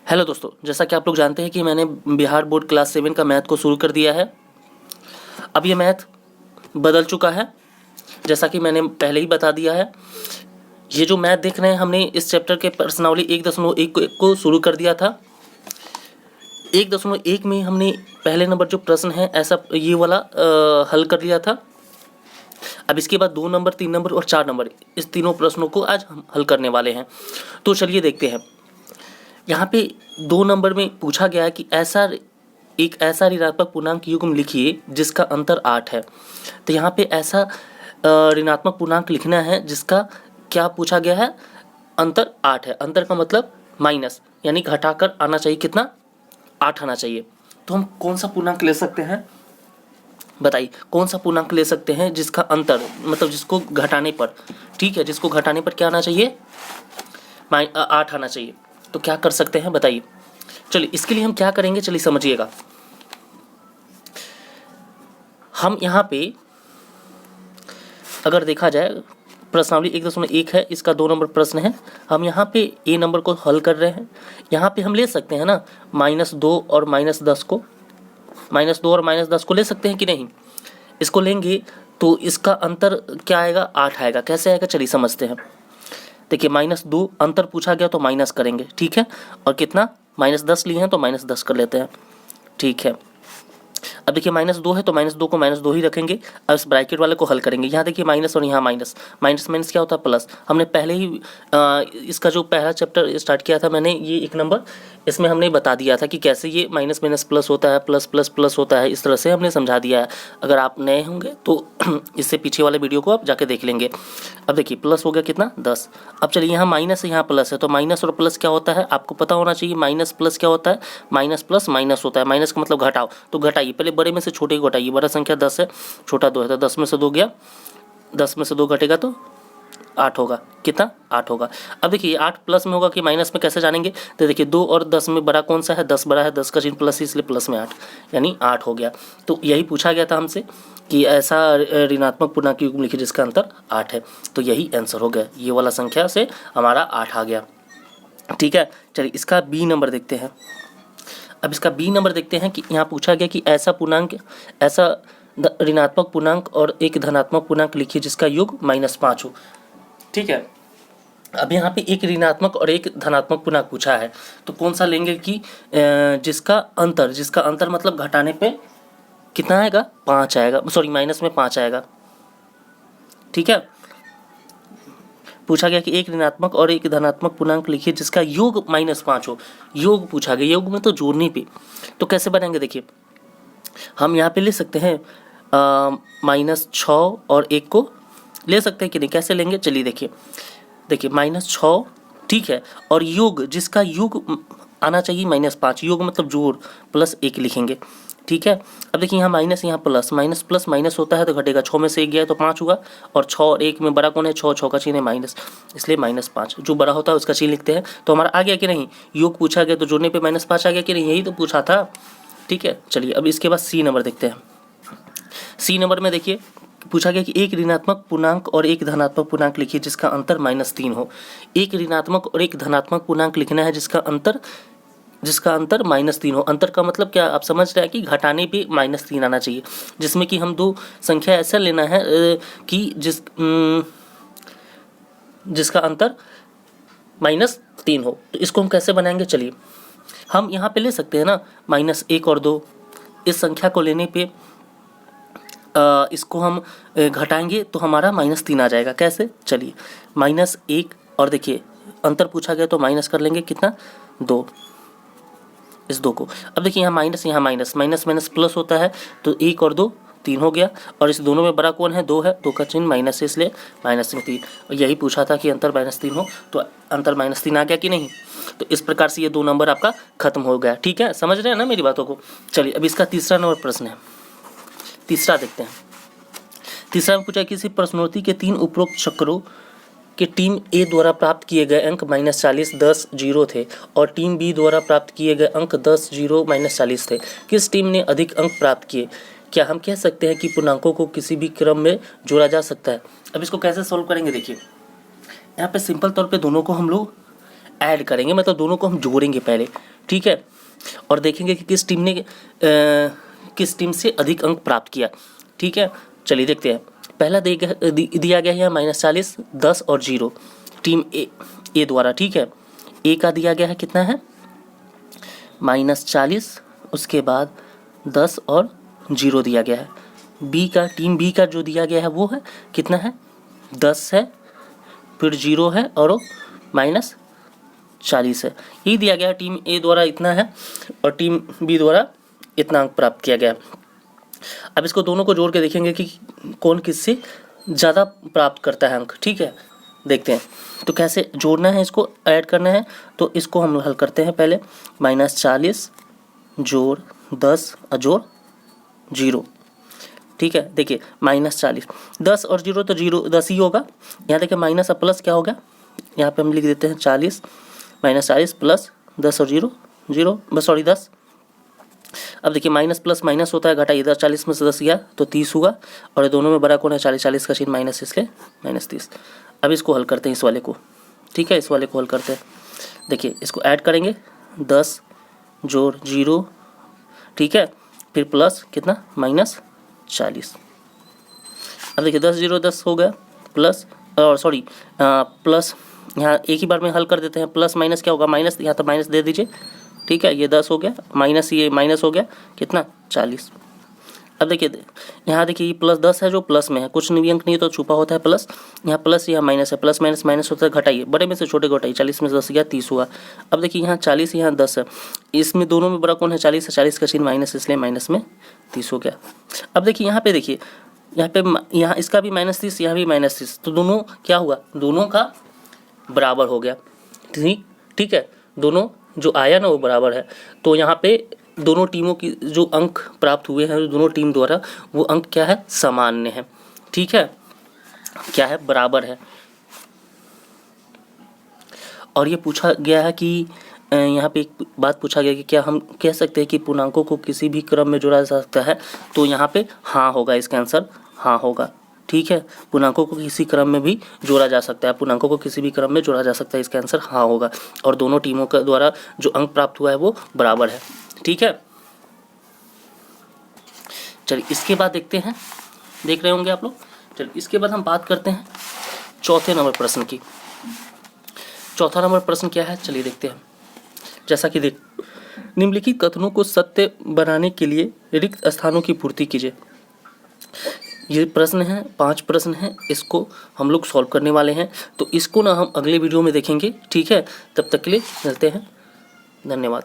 Hello दोस्तों, जैसा कि आप लोग जानते हैं कि मैंने बिहार बोर्ड क्लास 7 का मैथ को शुरू कर दिया है। अब ये मैथ बदल चुका है, जैसा कि मैंने पहले ही बता दिया है। ये जो मैथ देख रहे हैं, हमने इस चैप्टर के प्रश्नावली 1.1 को शुरू कर दिया था। 1.1 में हमने पहले नंबर जो प्रश्न है ऐसा ये वाला हल कर लिया था। अब इसके बाद 2 नंबर, 3 नंबर और 4 नंबर, इस तीनों प्रश्नों को आज हम हल करने वाले हैं। तो चलिए देखते हैं। यहाँ पे 2 नंबर में पूछा गया है कि एक ऐसा ऋणात्मक पूर्णांक युग्म लिखिए जिसका अंतर 8 है। तो यहाँ पे ऐसा ऋणात्मक पूर्णांक लिखना है जिसका क्या पूछा गया है, अंतर 8 है। अंतर का मतलब माइनस, यानी घटाकर आना चाहिए कितना, 8 आना चाहिए। तो हम कौन सा पूर्णांक ले सकते हैं, बताइए कौन सा पूर्णांक ले सकते हैं जिसका अंतर मतलब जिसको घटाने पर, ठीक है, जिसको घटाने पर क्या आना चाहिए, 8 आना चाहिए। तो क्या कर सकते हैं बताइए। चलिए इसके लिए हम क्या करेंगे, चलिए समझिएगा। हम यहाँ पे अगर देखा जाए प्रश्नावली 1.1 है, इसका 2 नंबर प्रश्न है। हम यहाँ पे ए नंबर को हल कर रहे हैं। यहाँ पे हम ले सकते हैं ना -2 और -10 को, -2 और -10 को ले सकते हैं कि नहीं। इसको लेंगे तो इसका अंतर क्या आएगा, 8 आएगा। कैसे आएगा चलिए समझते हैं। देखिए -2 अंतर पूछा गया तो माइनस करेंगे, ठीक है। और कितना, -10 लिए हैं तो -10 कर लेते हैं, ठीक है। अब देखिए -2 है तो -2 को -2 ही रखेंगे। अब इस ब्रैकेट वाले को हल करेंगे। यहाँ देखिए माइनस और यहाँ माइनस, माइनस क्या होता है, प्लस। हमने पहले ही इसका जो पहला चैप्टर स्टार्ट किया था मैंने, ये 1 नंबर, इसमें हमने बता दिया था कि कैसे ये माइनस माइनस प्लस होता है, प्लस प्लस प्लस होता है। इस तरह से हमने समझा दिया है। अगर आप नए होंगे तो इससे पीछे वाले वीडियो को आप जाके देख लेंगे। अब देखिए प्लस हो गया कितना, 10। अब चलिए यहाँ माइनस है, यहाँ प्लस है, तो माइनस और प्लस क्या होता है आपको पता होना चाहिए। माइनस प्लस क्या होता है, माइनस प्लस माइनस होता है। माइनस का मतलब घटाओ, तो घटाइए, पहले बड़े में से छोटे को घटाइए। बड़ा संख्या 10 है, छोटा 2 है, तो 10 में से 2 गया, 10 में से 2 घटेगा तो 8 होगा। कितना, 8 होगा। अब देखिए 8 प्लस में होगा कि माइनस में, कैसे जानेंगे। तो देखिए 2 और 10 में बड़ा कौन सा है, 10 बड़ा है, 10 का चिन्ह प्लस, इसलिए प्लस में 8, यानी 8 हो गया। तो यही पूछा गया था हमसे कि ऐसा ऋणात्मक पूर्णांक युग्म लिखिए जिसका अंतर 8 है। तो यही आंसर हो गया, ये वाला संख्या से हमारा 8 आ गया, ठीक है। चलिए इसका बी नंबर देखते हैं। अब इसका बी नंबर देखते हैं कि यहाँ पूछा गया कि ऐसा ऋणात्मक पूर्णांक और एक धनात्मक पूर्णांक लिखिए जिसका योग -5 हो, ठीक है। अब यहाँ पे एक ऋणात्मक और एक धनात्मक पूर्णांक पूछा है, तो कौन सा लेंगे कि जिसका अंतर मतलब घटाने पे कितना आएगा, 5 आएगा, सॉरी माइनस में 5 आएगा, ठीक है। पूछा गया कि एक ऋणात्मक और एक धनात्मक पूर्णांक लिखिए जिसका योग -5 हो। योग पूछा गया, योग में तो जोड़ने पे, तो कैसे बनाएंगे देखिए। हम यहाँ पे ले सकते हैं -6 और 1 को ले सकते हैं कि नहीं, कैसे लेंगे चलिए देखिए। -6, ठीक है, और योग जिसका योग आना चाहिए -5, योग मतलब जोड़, प्लस 1 लिखेंगे, ठीक है। अब देखिए यहाँ माइनस, यहाँ प्लस, माइनस प्लस माइनस होता है तो घटेगा। 6 में से 1 गया तो 5 हुआ, और 6 और 1 में बड़ा कौन है, 6 का चिन्ह है माइनस, इसलिए -5। जो बड़ा होता है उसका चिन्ह लिखते हैं। तो हमारा आ गया कि नहीं, योग पूछा गया तो जोड़ने पे -5 आ गया कि नहीं, यही तो पूछा था, ठीक है। चलिए अब इसके बाद सी नंबर देखते हैं। सी नंबर में देखिए पूछा गया कि एक ऋणात्मक पूर्णांक और एक धनात्मक पूर्णांक लिखिए जिसका अंतर -3 हो। एक ऋणात्मक और एक धनात्मक पूर्णांक लिखना है जिसका अंतर -3 हो। अंतर का मतलब क्या आप समझ रहे हैं कि घटाने पे -3 आना चाहिए, जिसमें कि हम 2 संख्या ऐसा लेना है कि जिसका अंतर -3 हो। तो इसको हम कैसे बनाएंगे चलिए। हम यहाँ पे ले सकते हैं ना -1 और 2, इस संख्या को लेने पे इसको हम घटाएंगे तो हमारा -3 आ जाएगा। कैसे चलिए, -1 और देखिए अंतर पूछा गया तो माइनस कर लेंगे कितना, 2, इस 2 को। अब देखिए यहाँ माइनस, यहाँ माइनस, माइनस माइनस प्लस होता है, तो 1 और 2 3 हो गया, और इस दोनों में बड़ा कौन है, 2 है, 2 का चिन्ह माइनस है, इसलिए -3। और यही पूछा था कि अंतर -3 हो, तो अंतर -3 आ गया कि नहीं। तो इस प्रकार से ये 2 नंबर आपका खत्म हो गया, ठीक है, समझ रहे हैं ना मेरी बातों को। चलिए अब इसका तीसरा नंबर प्रश्न है, तीसरा देखते हैं। तीसरा में पूछा किसी प्रश्नोत्तरी के 3 उपरोक्त चक्रों कि टीम ए द्वारा प्राप्त किए गए अंक -40, 10, 0 थे, और टीम बी द्वारा प्राप्त किए गए अंक 10, 0, -40 थे। किस टीम ने अधिक अंक प्राप्त किए। क्या हम कह सकते हैं कि पूर्णांकों को किसी भी क्रम में जोड़ा जा सकता है। अब इसको कैसे सॉल्व करेंगे देखिए। यहाँ पे सिंपल तौर पे दोनों को हम लोग ऐड करेंगे, मतलब दोनों को हम जोड़ेंगे पहले, ठीक है, और देखेंगे कि किस टीम से अधिक अंक प्राप्त किया। ठीक है, चलिए देखते हैं। पहला दिया गया है -40, 10 और 0 टीम ए द्वारा। ठीक है, ए का दिया गया है कितना है -40, उसके बाद 10 और 0 दिया गया है। टीम बी का जो दिया गया है वो है कितना है 10 है, फिर 0 है और -40 है। ये दिया गया है टीम ए द्वारा इतना है और टीम बी द्वारा इतना अंक प्राप्त किया गया। अब इसको दोनों को जोड़ के देखेंगे कि कौन किससे ज़्यादा प्राप्त करता है अंक। ठीक है, देखते हैं तो कैसे जोड़ना है, इसको ऐड करना है। तो इसको हम हल करते हैं पहले। -40 जोड़ 10 जोड़ 0। ठीक है, देखिए -40, 10 और 0 तो 10 ही होगा। यहाँ देखिए माइनस और प्लस क्या होगा, यहाँ पे हम लिख देते हैं 40 -40 प्लस 10 और 0 बस सॉरी 10। अब देखिए माइनस प्लस माइनस होता है, घटा इधर 40 में से 10 गया तो 30 हुआ, और दोनों में बड़ा कौन है 40 का चिन्ह माइनस, इसलिए -30। अब इसको हल करते हैं इस वाले को। ठीक है, इस वाले को हल करते हैं। देखिए इसको ऐड करेंगे 10 जोड़ 0, ठीक है, फिर प्लस कितना -40। अब देखिए 10 0 10 हो गया, प्लस और सॉरी प्लस यहाँ एक ही बार में हल कर देते हैं। प्लस माइनस क्या होगा माइनस, यहाँ तो माइनस दे दीजिए। ठीक है, ये 10 हो गया, माइनस ये माइनस हो गया कितना 40। अब देखिए यहाँ देखिए ये प्लस 10 है जो प्लस में है, कुछ नहीं अंक नहीं तो छुपा होता है प्लस, यहाँ प्लस यहाँ माइनस है, प्लस माइनस माइनस होता है, घटाइए बड़े में से छोटे को घटाइए, 40 में से 10 गया 30 हुआ। अब देखिए यहाँ 40 यहाँ 10 है, इसमें दोनों में बड़ा कौन है 40 है, 40 का चिन्ह माइनस इसलिए माइनस में 30 हो गया। अब देखिए यहाँ पे देखिए यहाँ इसका भी -30 यहाँ भी -30, तो दोनों क्या हुआ, दोनों का बराबर हो गया। ठीक है, दोनों जो आया ना वो बराबर है। तो यहाँ पे दोनों टीमों की जो अंक प्राप्त हुए हैं दोनों टीम द्वारा, वो अंक क्या है सामान्य है। ठीक है, क्या है बराबर है। और ये पूछा गया है कि यहाँ पे एक बात पूछा गया कि क्या हम कह सकते हैं कि पूर्णांकों को किसी भी क्रम में जोड़ा जा सकता है, तो यहाँ पे हाँ होगा, इसका आंसर हाँ होगा। ठीक है, पूर्णांकों को किसी क्रम में भी जोड़ा जा सकता है, पूर्णांकों को किसी भी क्रम में जोड़ा जा सकता है, इसका आंसर हाँ होगा। और दोनों टीमों के द्वारा जो अंक प्राप्त हुआ है वो बराबर है। ठीक है, चलिए इसके बाद देखते हैं, देख रहे होंगे आप लोग। चलिए इसके बाद हम बात करते हैं चौथे नंबर प्रश्न की। चौथा नंबर प्रश्न क्या है, चलिए देखते हैं। जैसा कि निम्नलिखित कथनों को सत्य बनाने के लिए रिक्त स्थानों की पूर्ति कीजिए। ये प्रश्न है, 5 प्रश्न हैं, इसको हम लोग सॉल्व करने वाले हैं। तो इसको ना हम अगले वीडियो में देखेंगे। ठीक है, तब तक के लिए मिलते हैं, धन्यवाद।